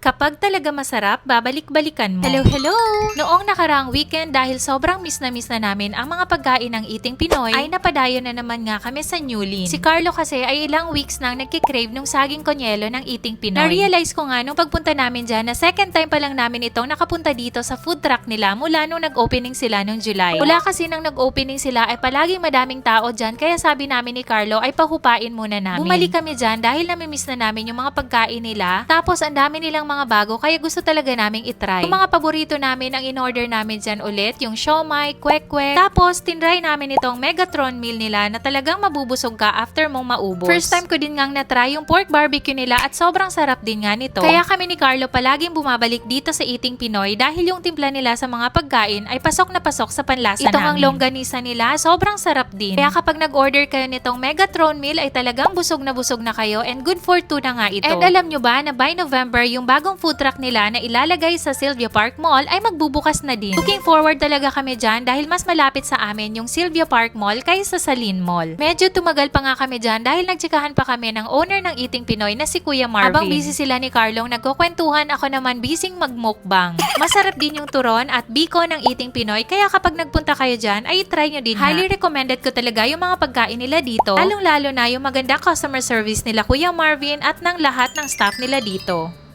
Kapag talaga masarap, babalik-balikan mo. Hello, hello! Noong nakaraang weekend dahil sobrang miss na namin ang mga pagkain ng Eating Pinoy, ay napadayo na naman nga kami sa Newlyn. Si Carlo kasi ay ilang weeks nang nagkikrave nung saging konyelo ng Eating Pinoy. Na-realize ko nga nung pagpunta namin dyan na second time pa lang namin itong nakapunta dito sa food truck nila mula nung nag-opening sila nung July. Mula kasi nang nag-opening sila ay palaging madaming tao dyan kaya sabi namin ni Carlo ay pahupain muna namin. Bumalik kami dyan dahil namimiss na namin yung mga pagkain nila. Tapos ang dami nilang mga bago kaya gusto talaga naming itry. Yung mga paborito namin ang in-order namin dyan ulit, yung siomai, kwek-kwek. Tapos tinry namin itong Megatron meal nila na talagang mabubusog ka after mong maubos. First time ko din ngang na-try yung pork barbecue nila at sobrang sarap din nga nito. Kaya kami ni Carlo palaging bumabalik dito sa Eating Pinoy dahil yung timpla nila sa mga pagkain ay pasok na pasok sa panlasa namin. Ito ang longganisa nila, sobrang sarap din. Kaya kapag nag-order kayo nitong Megatron meal ay talagang busog na kayo and good for two na nga ito. And alam nyo ba na by November yung bagong food truck nila na ilalagay sa Sylvia Park Mall ay magbubukas na din. Looking forward talaga kami dyan dahil mas malapit sa amin yung Sylvia Park Mall kaysa sa Lynn Mall. Medyo tumagal pa nga kami dyan dahil nagtsikahan pa kami ng owner ng Eating Pinoy na si Kuya Marvin. Habang busy sila ni Carlong nagkukwentuhan, ako naman busy magmukbang. Masarap din yung turon at biko ng Eating Pinoy kaya kapag nagpunta kayo dyan ay try nyo din. Highly recommended ko talaga yung mga pagkain nila dito. Lalong lalo na yung maganda customer service nila Kuya Marvin at ng lahat ng staff nila dito.